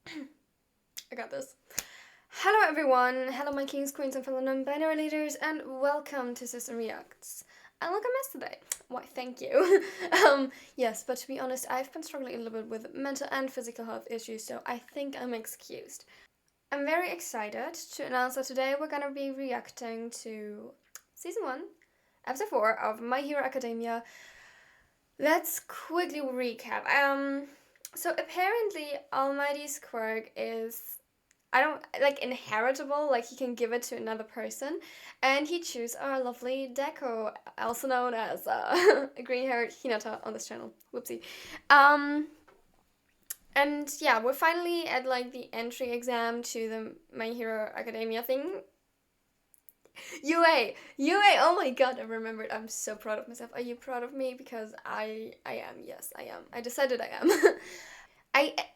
I got this. Hello everyone, hello my kings, queens, and fellow non-binary leaders, and welcome to System Reacts. I look a mess today. Why, thank you. Yes, but to be honest, I've been struggling a little bit with mental and physical health issues, so I think I'm excused. I'm very excited to announce that today we're gonna be reacting to Season 1, Episode 4 of My Hero Academia. Let's quickly recap. So apparently Almighty's quirk is, inheritable, like he can give it to another person, and he chose our lovely Deco, also known as green-haired Hinata on this channel. Whoopsie. And yeah, we're finally at like the entry exam to the My Hero Academia thing. UA, oh my god, I remembered. I'm so proud of myself. Are you proud of me? Because I am, yes, I am. I decided I am.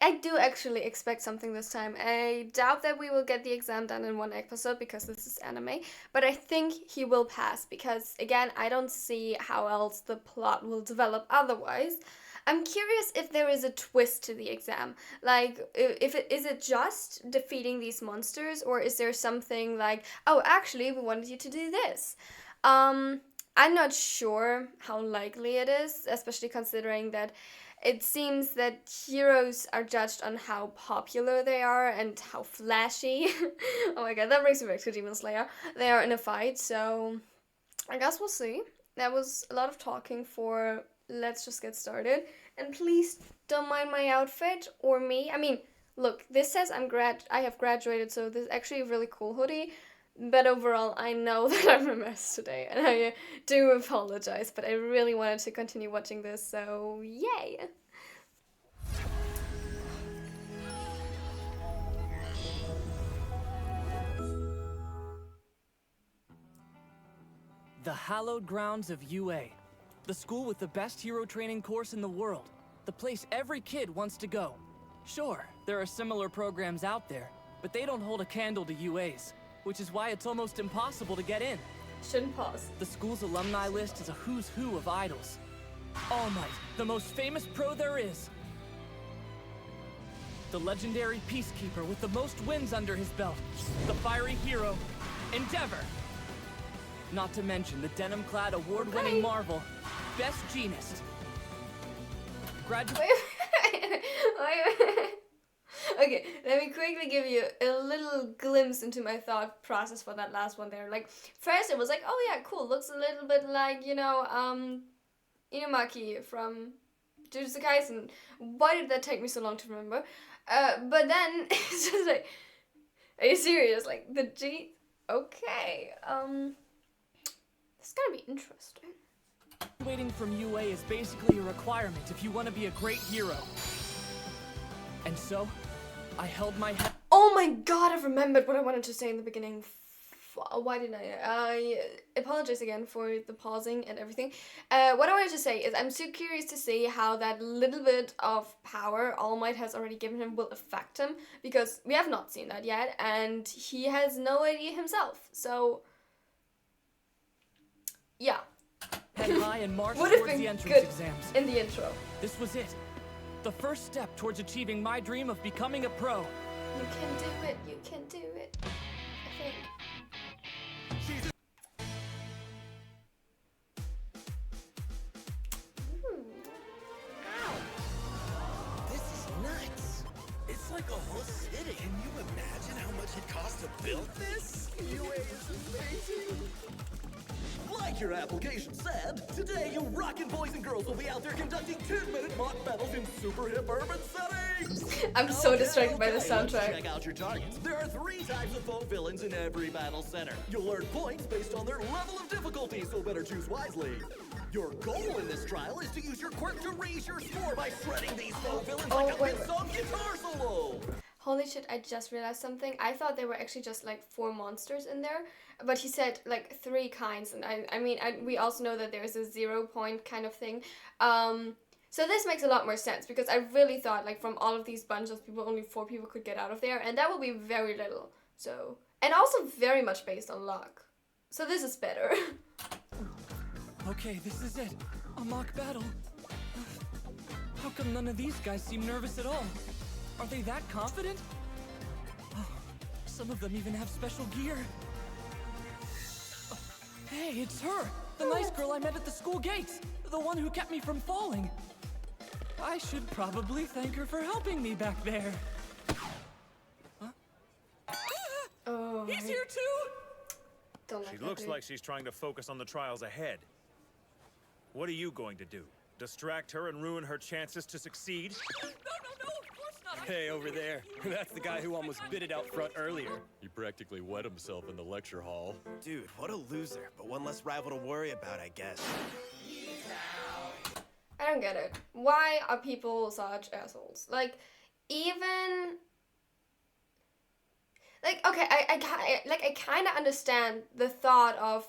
I do actually expect something this time. I doubt that we will get the exam done in one episode because this is anime, but I think he will pass because, again, I don't see how else the plot will develop otherwise. I'm curious if there is a twist to the exam. Like, is it just defeating these monsters, or is there something like, oh, actually, we wanted you to do this? I'm not sure how likely it is, especially considering that it seems that heroes are judged on how popular they are and how flashy. Oh my god, that brings me back to Demon Slayer. They are in a fight, so I guess we'll see. That was a lot of talking for let's just get started. And please don't mind my outfit or me. I mean, look, this says I have graduated, so this is actually a really cool hoodie. But overall, I know that I'm a mess today, and I do apologize, but I really wanted to continue watching this, so yay! The hallowed grounds of UA. The school with the best hero training course in the world. The place every kid wants to go. Sure, there are similar programs out there, but they don't hold a candle to UA's, which is why it's almost impossible to get in. Shouldn't pause. The school's alumni list is a who's who of idols. All Might, the most famous pro there is. The legendary peacekeeper with the most wins under his belt. The fiery hero, Endeavor. Not to mention the denim-clad award-winning marvel, Best Jeanist. Wait. Okay, let me quickly give you a little glimpse into my thought process for that last one there. Like, first it was like, oh yeah, cool, looks a little bit like, Inumaki from Jujutsu Kaisen. Why did that take me so long to remember? But then, it's just like, are you serious? Like, the G... Okay, it's gonna be interesting. Graduating from UA is basically a requirement if you want to be a great hero. And so, I held my head. Oh my god, I've remembered what I wanted to say in the beginning. Why didn't I apologize again for the pausing and everything. What I wanted to say is I'm so curious to see how that little bit of power All Might has already given him will affect him, because we have not seen that yet, and he has no idea himself, so yeah. Head high and march Would have towards been the entrance good exams. in the intro. This was it. The first step towards achieving my dream of becoming a pro. You can do it, you can do it, I think. This is nuts. It's like a whole city. Can you imagine how much it cost to build this? UA is amazing. Like your application said, today you rockin' boys and girls will be out there conducting 10-minute mock battles in super hip urban settings. I'm so distracted by the Let's soundtrack. check out your targets. There are 3 types of foe villains in every battle center. You'll earn points based on their level of difficulty, so better choose wisely. Your goal in this trial is to use your quirk to raise your score by shredding these foe villains like a big song guitar solo. Holy shit, I just realized something. I thought there were actually just like 4 monsters in there, but he said like 3 kinds, and we also know that there's a 0 point kind of thing. So this makes a lot more sense, because I really thought like from all of these bunches of people, only 4 people could get out of there, and that would be very little. So, and also very much based on luck. So this is better. Okay, this is it. A mock battle. How come none of these guys seem nervous at all? Are they that confident? Oh, some of them even have special gear. Oh, hey, it's her! The nice girl I met at the school gates! The one who kept me from falling! I should probably thank her for helping me back there. Huh? Oh, He's here too! don't like She that looks dude. like she's trying to focus on the trials ahead. What are you going to do? Distract her and ruin her chances to succeed? No, of course not! Hey, over there. That's the guy who almost bit it out front earlier. He practically wet himself in the lecture hall. Dude, what a loser. But one less rival to worry about, I guess. I don't get it. Why are people such assholes? Like, even... Like, okay, I kind of understand the thought of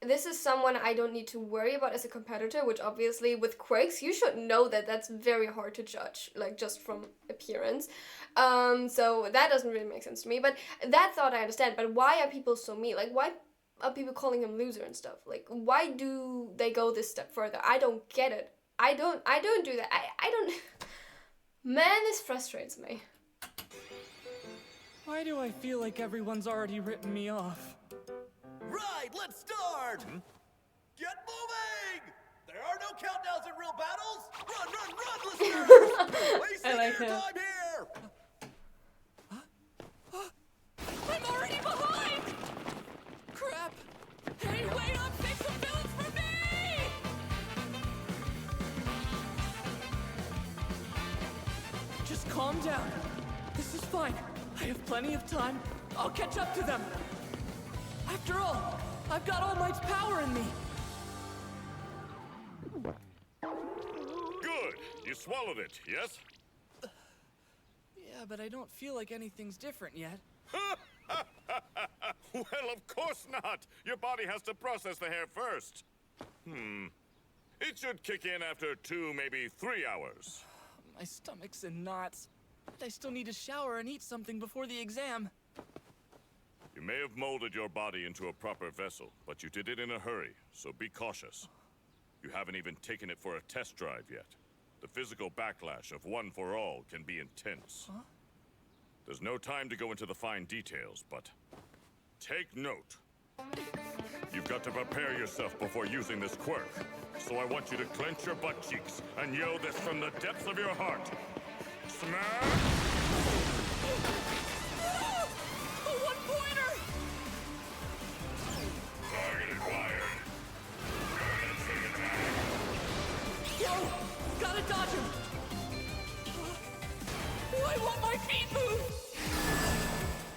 this is someone I don't need to worry about as a competitor, which obviously with quirks, you should know that that's very hard to judge, like just from appearance. So that doesn't really make sense to me, but that thought I understand. But why are people so mean? Like, why are people calling him loser and stuff? Like, why do they go this step further? I don't get it. I don't do that. I don't... Man, this frustrates me. Why do I feel like everyone's already written me off? Right, let's start! Get moving! There are no countdowns in real battles! Run, listeners! Wasting I like your him. time here! I'm already behind! Crap! Hey, wait up! Save some villains for me! Just calm down. This is fine. I have plenty of time. I'll catch up to them. After all, I've got All Might's power in me. Good. You swallowed it, yes? Yeah, but I don't feel like anything's different yet. Well, of course not. Your body has to process the hair first. It should kick in after 2, maybe 3 hours. My stomach's in knots. But I still need to shower and eat something before the exam. You may have molded your body into a proper vessel, but you did it in a hurry, so be cautious. You haven't even taken it for a test drive yet. The physical backlash of One for All can be intense. Huh? There's no time to go into the fine details, but take note. You've got to prepare yourself before using this quirk. So I want you to clench your butt cheeks and yell this from the depths of your heart. Smash! A one-pointer! Target acquired. Take it back. Whoa! Gotta dodge him! Why won't my feet move?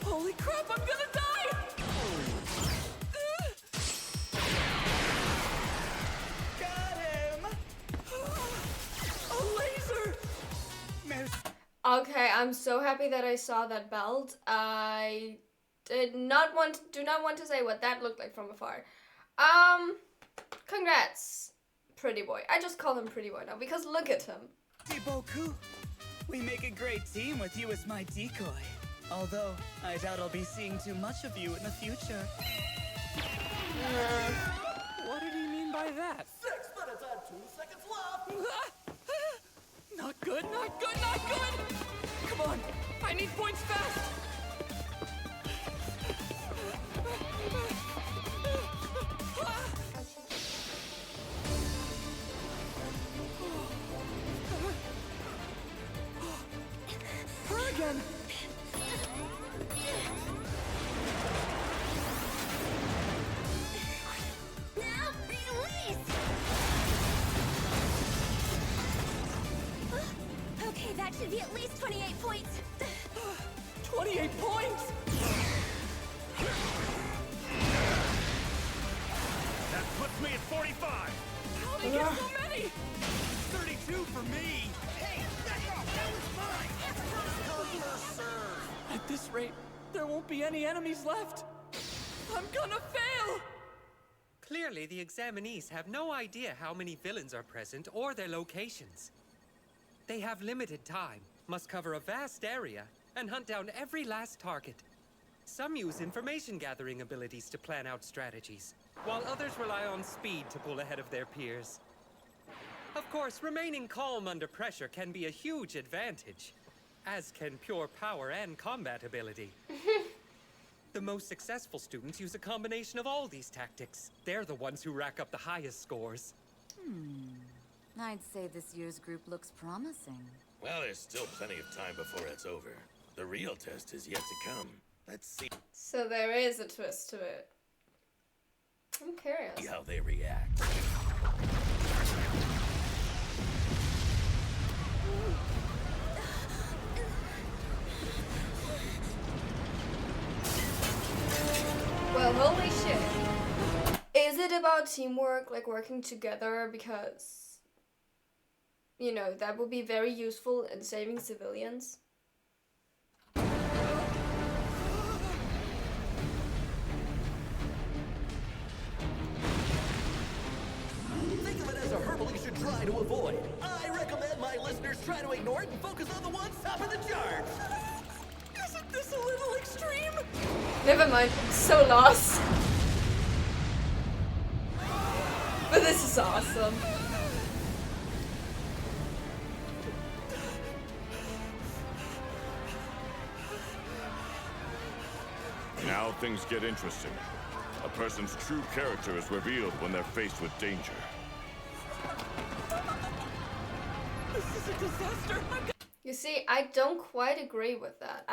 Holy crap, I'm gonna die! Got him! A laser! Okay, I'm so happy that I saw that belt. I do not want to say what that looked like from afar. Congrats, Pretty Boy. I just call him Pretty Boy now because look at him. Merci beaucoup. We make a great team with you as my decoy. Although, I doubt I'll be seeing too much of you in the future. What did he mean by that? 6 minutes and 2 seconds left! Not good, not good, not good! Come on, I need points fast! Her again! Now release! Okay, that should be at least 28 points. 28 points! That puts me at 45. How did he get so many? 32 for me. Hey, back off! That was mine! Come first serve! At this rate, there won't be any enemies left. I'm gonna fail! Clearly, the examinees have no idea how many villains are present or their locations. They have limited time, must cover a vast area, and hunt down every last target. Some use information-gathering abilities to plan out strategies, while others rely on speed to pull ahead of their peers. Of course, remaining calm under pressure can be a huge advantage, as can pure power and combat ability. The most successful students use a combination of all these tactics. They're the ones who rack up the highest scores. I'd say this year's group looks promising. Well, there's still plenty of time before it's over. The real test is yet to come. Let's see So there is a twist to it. I'm curious. how they react. Well, holy shit. Is it about teamwork, like working together? Because, you know, that would be very useful in saving civilians. Think of it as a hurdle you should try to avoid. I recommend my listeners try to ignore it and focus on the ones top of the charts. Isn't this a little extreme? Never mind, I'm so lost. But this is awesome. Now things get interesting. A person's true character is revealed when they're faced with danger. This is a disaster. You see, I don't quite agree with that.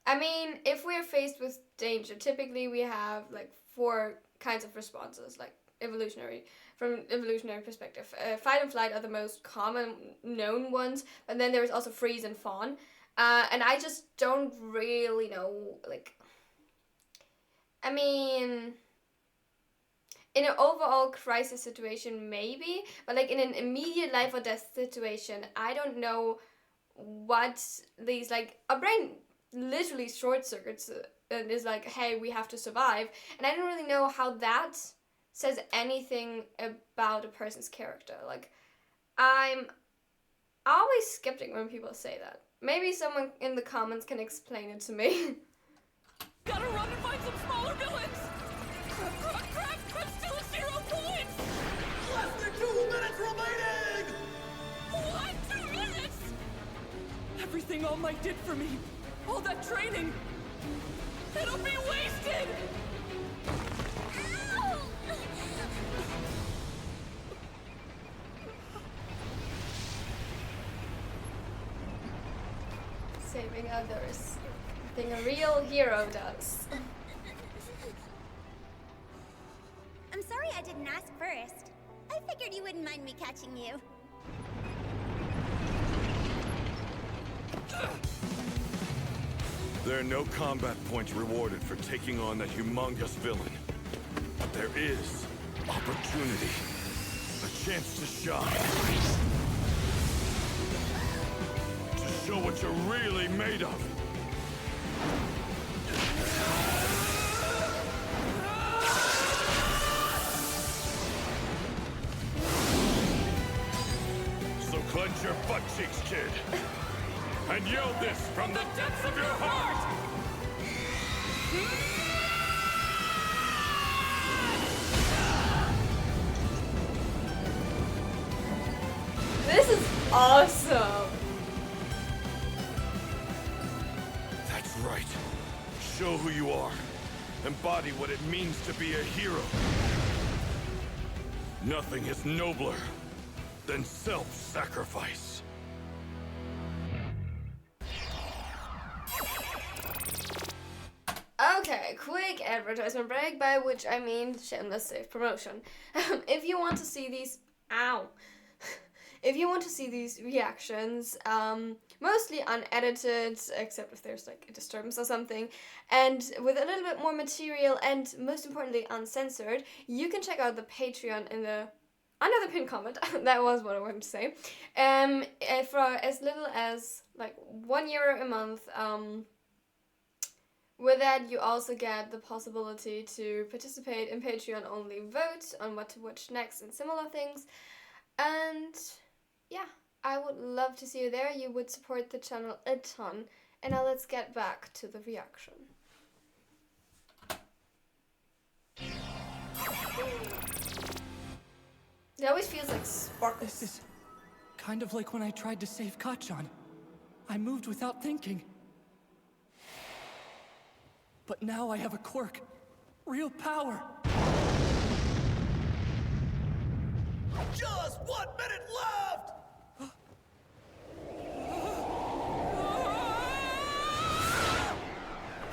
I mean, if we're faced with danger, typically we have like 4 kinds of responses, like from evolutionary perspective. Fight and flight are the most common known ones, but then there's also freeze and fawn. And I just don't really know, like, I mean, in an overall crisis situation, maybe, but like in an immediate life or death situation, I don't know what these, like, our brain literally short circuits and is like, hey, we have to survive. And I don't really know how that says anything about a person's character. Like, I'm always skeptic when people say that. Maybe someone in the comments can explain it to me. Gotta run and find some smaller villains! Crap! I'm still at 0 points! Less than 2 minutes remaining! What? 2 minutes? Everything All Might did for me, all that training, it'll be wasted! Ow! Saving others. Thing a real hero does. I'm sorry I didn't ask first. I figured you wouldn't mind me catching you. There are no combat points rewarded for taking on that humongous villain. But there is opportunity. A chance to shine. To show what you're really made of. So clench your butt cheeks, kid. And yell this from the depths of your heart! This is awesome. That's right. Show who you are. Embody what it means to be a hero. Nothing is nobler than self-sacrifice. Okay, quick advertisement break, by which I mean shameless safe promotion. If you want to see these, if you want to see these reactions, mostly unedited, except if there's like a disturbance or something, and with a little bit more material, and most importantly uncensored, you can check out the Patreon in the under the pinned comment. That was what I wanted to say. For as little as like €1 a month. With that, you also get the possibility to participate in Patreon-only votes on what to watch next and similar things. And yeah, I would love to see you there. You would support the channel a ton. And now let's get back to the reaction. It always feels like sparkles. This is kind of like when I tried to save Kachan. I moved without thinking. But now I have a quirk. Real power. Just 1 minute left!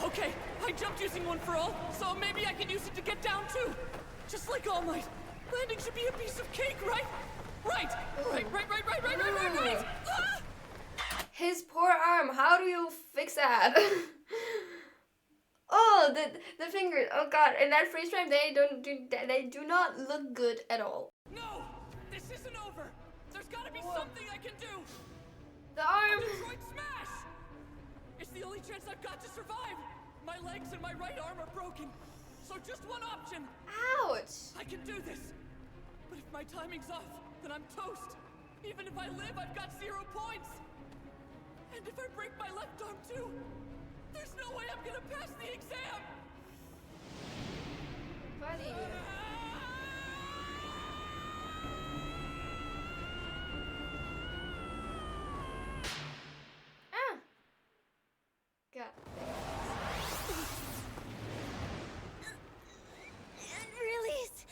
Okay, I jumped using one for all, so maybe I can use it to get down too. Just like All Might. Landing should be a piece of cake, right? Right! Right! Ah! His poor arm. How do you fix that? Oh, the fingers. Oh god! In that freeze frame, they do not look good at all. No! This isn't over! There's gotta be something I can do! The arm. A Detroit smash! It's the only chance I've got to survive! My legs and my right arm are broken. So just one option. Ouch! I can do this. But if my timing's off, then I'm toast. Even if I live, I've got 0 points. And if I break my left arm too, there's no way I'm gonna pass the exam! Buddy. Ah! God. Release.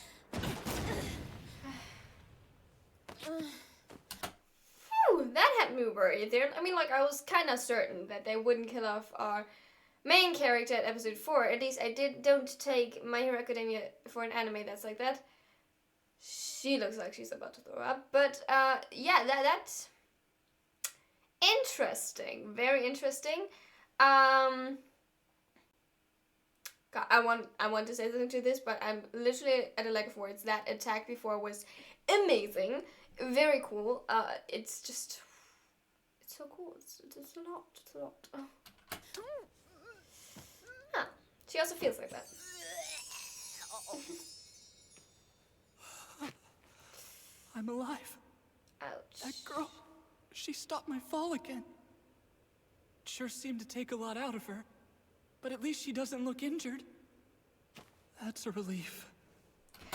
Phew, that had me worried there. I mean, like, I was kind of certain that they wouldn't kill off our main character at episode 4. At least I don't take My Hero Academia for an anime that's like that. She looks like she's about to throw up. But, yeah, that's interesting. Very interesting. God, I want to say something to this, but I'm literally at a lack of words. That attack before was amazing. Very cool. It's just... It's so cool. It's a lot. It's a lot. Oh. Huh. She also feels like that. I'm alive. Ouch. That girl, she stopped my fall again. Sure seemed to take a lot out of her, but at least she doesn't look injured. That's a relief.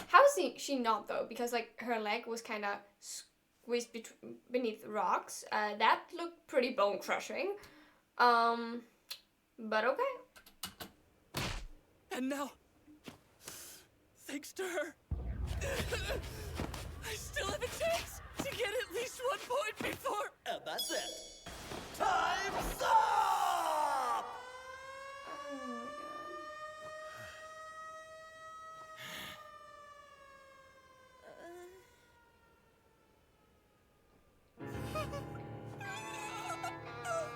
How is she not, though? Because, like, her leg was kind of squeezed beneath rocks. That looked pretty bone-crushing. But okay. And now, thanks to her, I still have a chance to get at least 1 point before... And that's it. Time's up! Oh my god.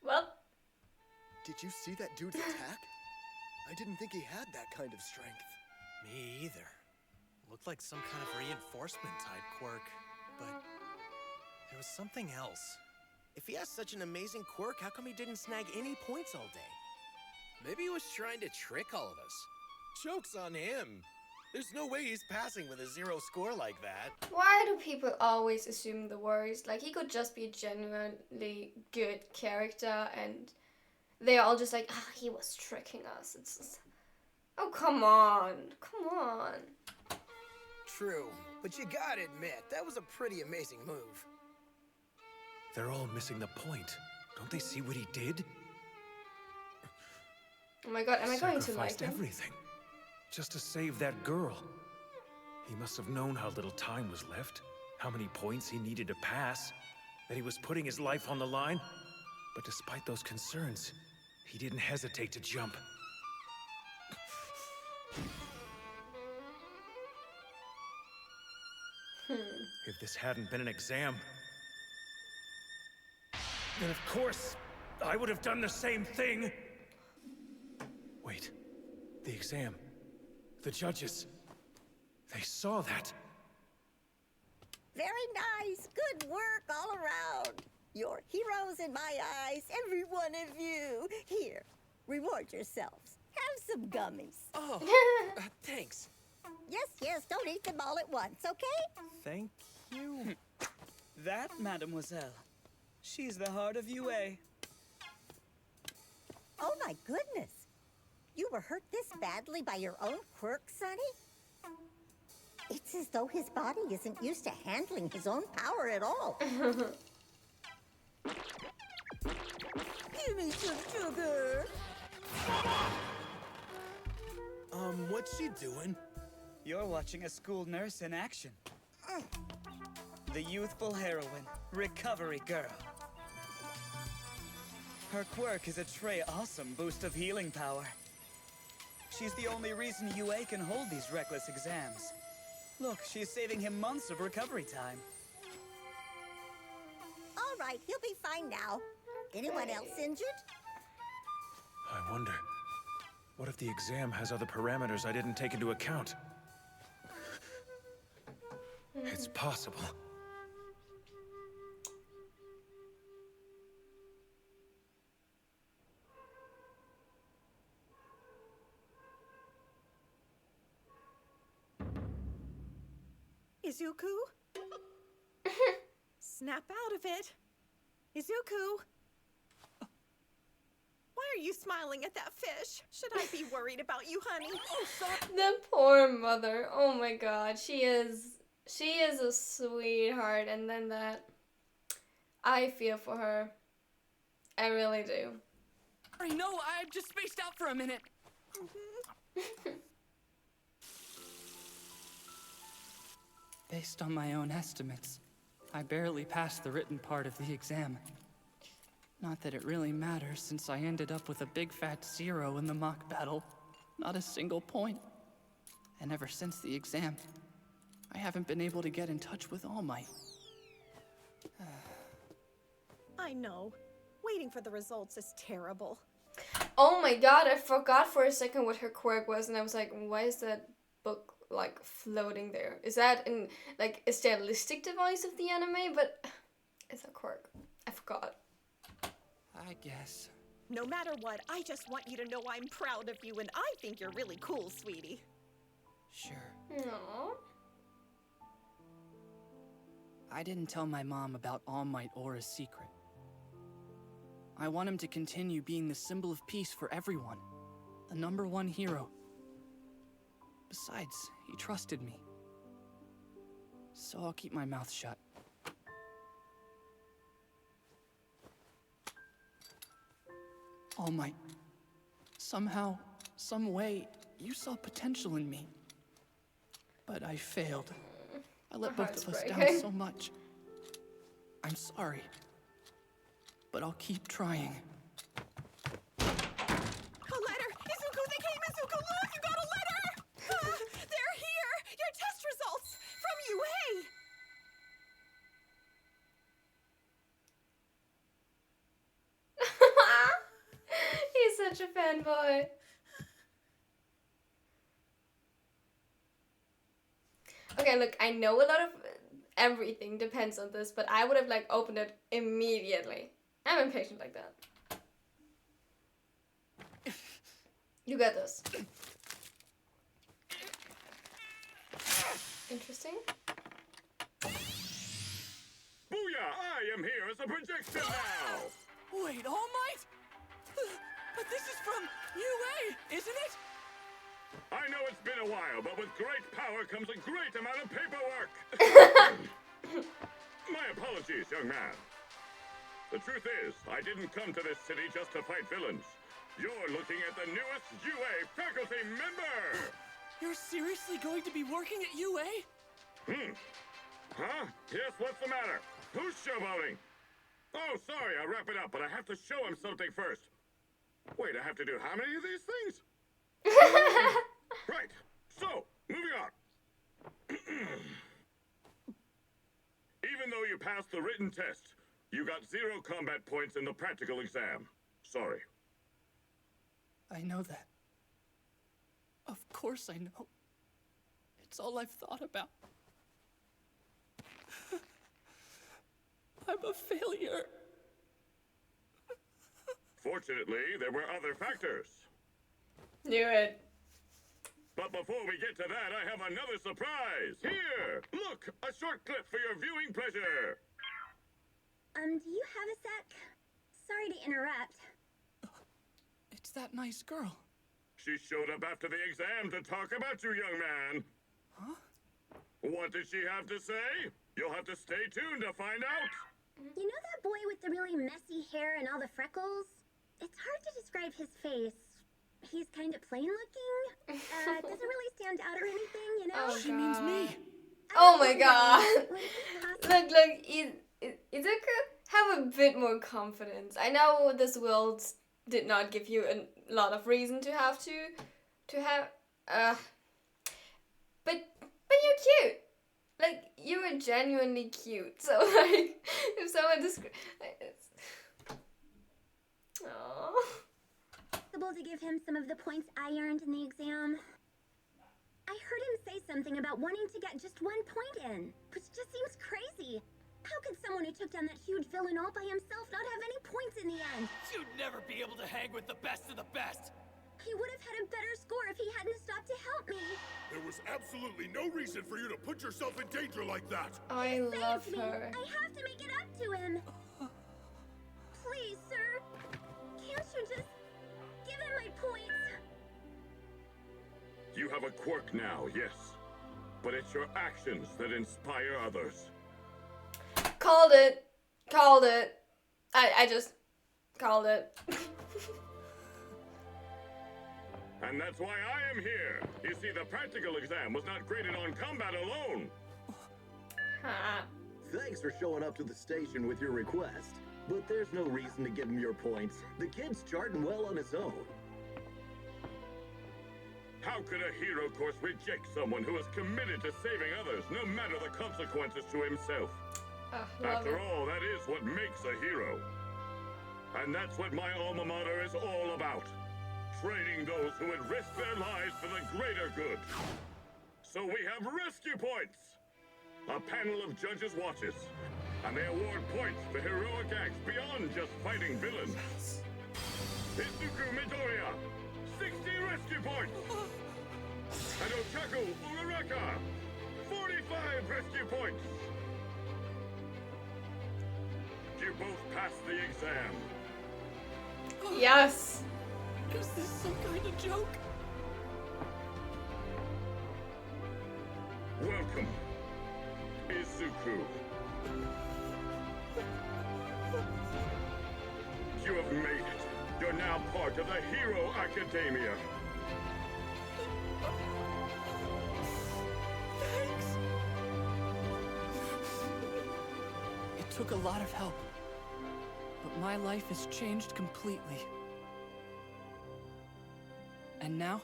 Well, Did you see that dude's attack? I didn't think he had that kind of strength. Me either. Looked like some kind of reinforcement type quirk, but there was something else. If he has such an amazing quirk, how come he didn't snag any points all day? Maybe he was trying to trick all of us. Joke's on him. There's no way he's passing with a 0 score like that. why do people always assume the worst? Like, he could just be a genuinely good character, and they're all just like, ah, he was tricking us. It's just... Oh, come on. Come on. True, but you gotta admit, that was a pretty amazing move. They're all missing the point. Don't they see what he did? Oh my god, am I going to like Sacrificed him? everything. Just to save that girl. He must have known how little time was left, how many points he needed to pass, that he was putting his life on the line. But despite those concerns, he didn't hesitate to jump. If this hadn't been an exam, then of course, I would have done the same thing. Wait, the exam. The judges. They saw that. Very nice. Good work all around. You're heroes in my eyes, every one of you. Here, reward yourselves. Have some gummies. Oh, thanks. Yes, don't eat them all at once, okay? Thank you. That, mademoiselle. She's the heart of UA. Oh my goodness. You were hurt this badly by your own quirk, Sonny? It's as though his body isn't used to handling his own power at all. Give me some sugar. What's she doing? You're watching a school nurse in action. The youthful heroine, Recovery Girl. Her quirk is a awesome boost of healing power. She's the only reason UA can hold these reckless exams. Look, she's saving him months of recovery time. All right, he'll be fine now. Anyone else injured? I wonder, what if the exam has other parameters I didn't take into account? It's possible. Izuku? Snap out of it. Izuku? Why are you smiling at that fish? Should I be worried about you, honey? Oh, sorry. The poor mother. Oh my god. She is a sweetheart, and then that. I feel for her. I really do. I know, I just spaced out for a minute. Based on my own estimates, I barely passed the written part of the exam. Not that it really matters, since I ended up with a big fat 0 in the mock battle. Not a single point. And ever since the exam, I haven't been able to get in touch with All Might. I know. Waiting for the results is terrible. Oh my god, I forgot for a second what her quirk was, and I was like, why is that book like floating there? Is that in like a stylistic device of the anime? But it's a quirk. I forgot. I guess. No matter what, I just want you to know I'm proud of you, and I think you're really cool, sweetie. Sure. No. I didn't tell my mom about All Might or his secret. I want him to continue being the symbol of peace for everyone. The #1 hero. Besides, he trusted me. So I'll keep my mouth shut. All Might, somehow, some way, you saw potential in me. But I failed. I let both of us down so much. I'm sorry. But I'll keep trying. A letter! Izuku, they came! Izuku, look! You got a letter! They're here! Your test results! From UA! He's such a fanboy. Okay, look, I know a lot of everything depends on this, but I would have like opened it immediately. I'm impatient like that. You got this. Interesting. Booyah! I am here as a projection now! Wait, All Might? But this is from UA, isn't it? I know it's been a while, but with great power comes a great amount of paperwork. My apologies, young man. The truth is, I didn't come to this city just to fight villains. You're looking at the newest UA faculty member! You're seriously going to be working at UA? Huh? Yes, what's the matter? Who's showboating? Oh, sorry, I'll wrap it up, but I have to show him something first. Wait, I have to do how many of these things? Right, so, moving on. Even though you passed the written test, you got 0 combat points in the practical exam. Sorry. I know that. Of course I know. It's all I've thought about. I'm a failure. Fortunately, there were other factors. Knew it. But before we get to that, I have another surprise. Here, look, a short clip for your viewing pleasure. Do you have a sec? Sorry to interrupt. It's that nice girl. She showed up after the exam to talk about you, young man. Huh? What did she have to say? You'll have to stay tuned to find out. You know that boy with the really messy hair and all the freckles? It's hard to describe his face. He's kind of plain looking. Doesn't really stand out or anything, you know? Oh, She means me. Oh my god. Look, Izuku, have a bit more confidence. I know this world did not give you a lot of reason to have, but you're cute. Like, you are genuinely cute. So, like, if someone describes... Aww. Possible to give him some of the points I earned in the exam. I heard him say something about wanting to get just 1 point in, which just seems crazy. How could someone who took down that huge villain all by himself not have any points in the end? You'd never be able to hang with the best of the best. He would have had a better score if he hadn't stopped to help me. There was absolutely no reason for you to put yourself in danger like that. I love Saved me. her. I have to make it up to him. Please, sir. Can't you just give him my points? You have a quirk now, yes. But it's your actions that inspire others. Called it. Called it. I just called it. And that's why I am here. You see, the practical exam was not graded on combat alone. Thanks for showing up to the station with your request. But there's no reason to give him your points. The kid's charting well on his own. How could a hero course reject someone who is committed to saving others, no matter the consequences to himself? After all, that is what makes a hero. And that's what my alma mater is all about. Training those who would risk their lives for the greater good. So we have rescue points. A panel of judges watches. And they award points for heroic acts beyond just fighting villains. Izuku Midoriya, 60 rescue points. And Otaku Uraraka, 45 rescue points. You both passed the exam. Yes. Is this some kind of joke? Welcome, Izuku. You have made it. You're now part of the Hero Academia. Thanks. It took a lot of help, but my life has changed completely. And now,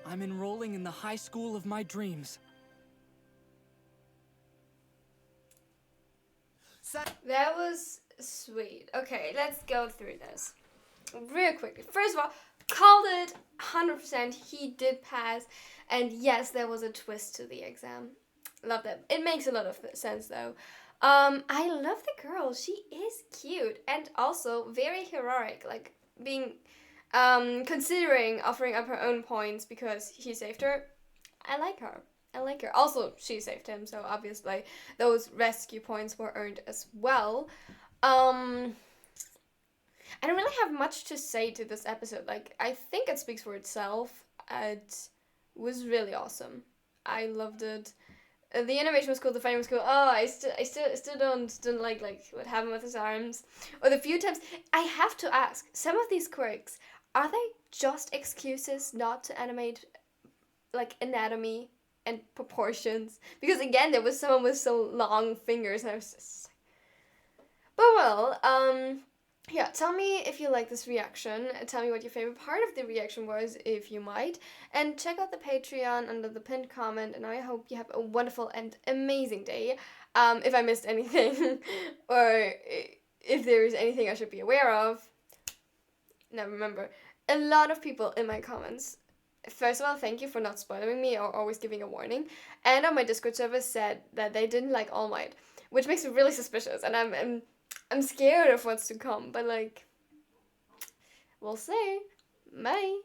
I'm enrolling in the high school of my dreams. That was sweet. Okay, let's go through this real quickly. First of all, called it 100%. He did pass, and yes, there was a twist to the exam. Love that. It makes a lot of sense though. I love the girl. She is cute and also very heroic. Like being, considering offering up her own points because he saved her. I like her. I like her. Also, she saved him, so obviously those rescue points were earned as well. I don't really have much to say to this episode. Like, I think it speaks for itself. It was really awesome. I loved it. The animation was cool. The fighting was cool. Oh, I still don't like what happened with his arms, or the few times. I have to ask. Some of these quirks, are they just excuses not to animate like anatomy and proportions? Because again, there was someone with so long fingers, and I was just. But well, yeah. Tell me if you like this reaction. Tell me what your favorite part of the reaction was, if you might, and check out the Patreon under the pinned comment. And I hope you have a wonderful and amazing day. If I missed anything, or if there is anything I should be aware of. Now remember, a lot of people in my comments. First of all, thank you for not spoiling me or always giving a warning. And on my Discord server said that they didn't like All Might, which makes me really suspicious. And I'm scared of what's to come. But like, we'll see. Bye.